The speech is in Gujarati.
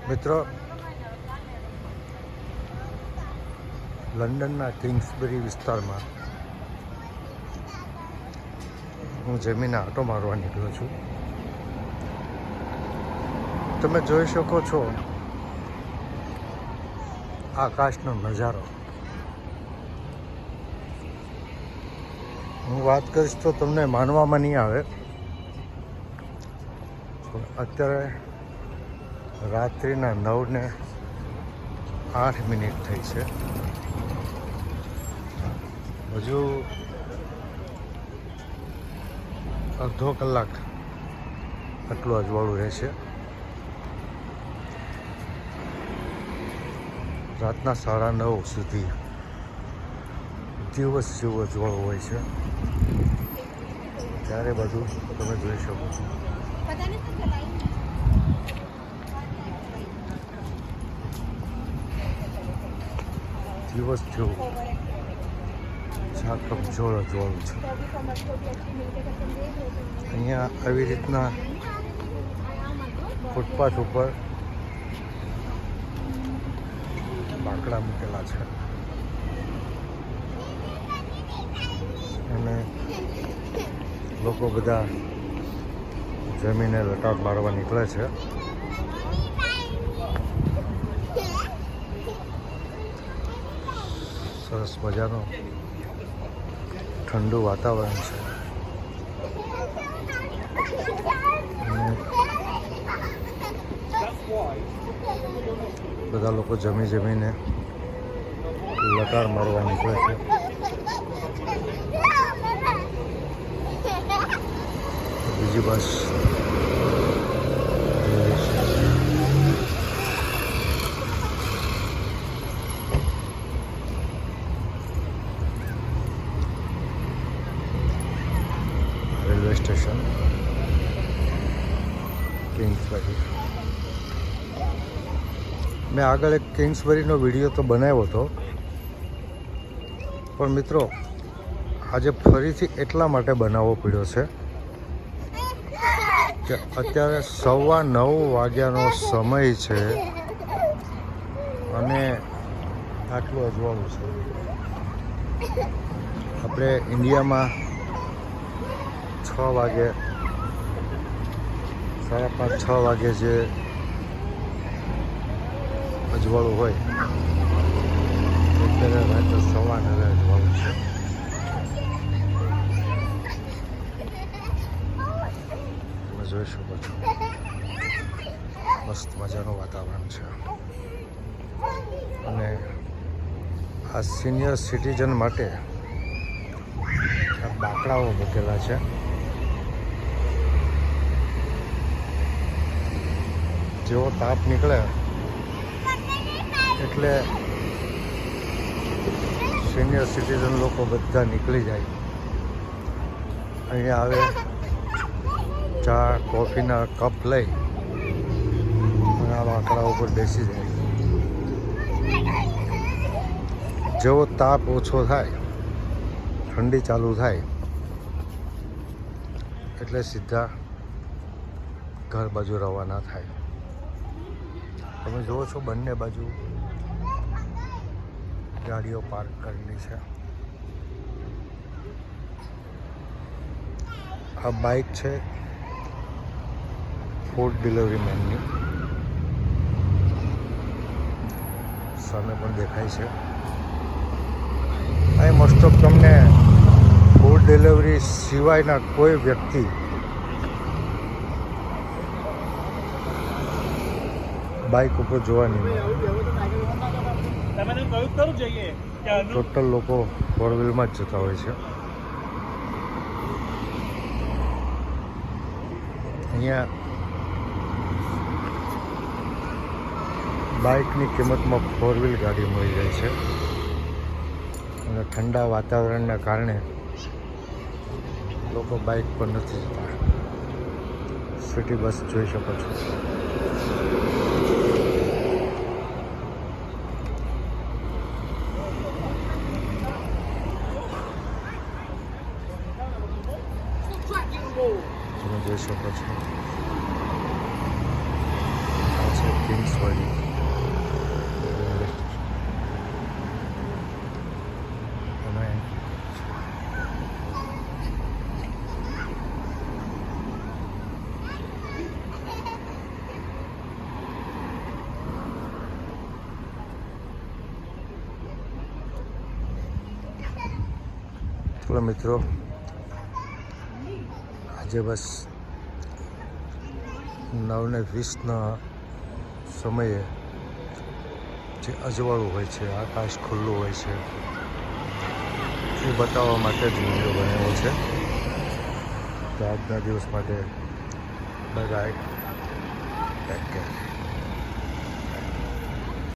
મિત્રો, લંડનના કિંગ્સબરી વિસ્તારમાં હું જમીને આંટો મારવા નીકળ્યો છું. તમે જોઈ શકો છો આકાશનો નજારો. હું વાત કરીશ તો તમને માનવામાં નહીં આવે, અત્યારે રાત્રિના 9:08 થઈ છે. હજુ અડધો કલાક આટલું અજવાળું રહેશે. રાતના 9:30 સુધી દિવસ જેવું અજવાળું હોય છે. ત્યારે બધું તમે જોઈ શકો છો. દિવસ જેવું ઝાકળઝોળ અજવાળું છે. અહીંયા આવી રીતના ફૂટપાથ ઉપર બાકડા મૂકેલા છે અને લોકો બધા જમીને લટાર મારવા નીકળે છે. સરસ મજાનું ઠંડુ વાતાવરણ છે. બધા લોકો જમીને લટાર મારવા નીકળે છે. બીજી બસ રેલવે સ્ટેશન કિંગ્સબરી. મેં આગળ એક કિંગ્સબરીનો વિડીયો તો બનાવ્યો હતો, પણ મિત્રો આજે ફરીથી એટલા માટે બનાવવો પડ્યો છે કે અત્યારે 9:15 વાગ્યાનો સમય છે અને આટલું અજવાળું છે. આપણે ઇન્ડિયામાં 6 વાગે 5:30 6 વાગે જે અજવાળું હોય અત્યારે રાત્રે 9:15 અજવાળું છે. તમે જોઈ શકો છો મસ્ત મજાનું વાતાવરણ છે. અને આ સિનિયર સિટીઝન માટે આ બાકડાઓ મૂકેલા છે. જેવો તાપ નીકળે એટલે સિનિયર સિટીઝન લોકો બધા નીકળી જાય. અહીંયા આવે, ચા કોફીના કપ લઈ અને આ બાકડા ઉપર બેસી જાય. જેવો તાપ ઓછો થાય, ઠંડી ચાલુ થાય એટલે સીધા ઘર બાજુ રવાના થાય. તમે જુઓ છો બંને બાજુ ગાડીઓ પાર્ક કરેલી છે. આ બાઇક છે ફૂડ ડિલિવરી મેનની, સામે પણ દેખાય છે. અહીં મોસ્ટ ઓફ તમને ફૂડ ડિલિવરી સિવાયના કોઈ વ્યક્તિ બાઇક ઉપર જોવા નહીં મળે. ટોટલ લોકો ફોર વ્હીલમાં જ જતા હોય છે. અહીંયા બાઇકની કિંમતમાં ફોર વ્હીલ ગાડી મળી જાય છે અને ઠંડા વાતાવરણના કારણે લોકો બાઇક પર નથી જતા. સિટી બસ જોઈ શકો છો. તમે જોઈ શકો છો આ છે છે કિંગ્સવાડી. અને ચલો મિત્રો, આજે બસ 9:20ના સમયે જે અજવાળું હોય છે, આકાશ ખુલ્લું હોય છે, એ બતાવવા માટે જ વિડીયો બનાવ્યો છે. તો આજના દિવસ માટે બાય બાય, ટેક કેર.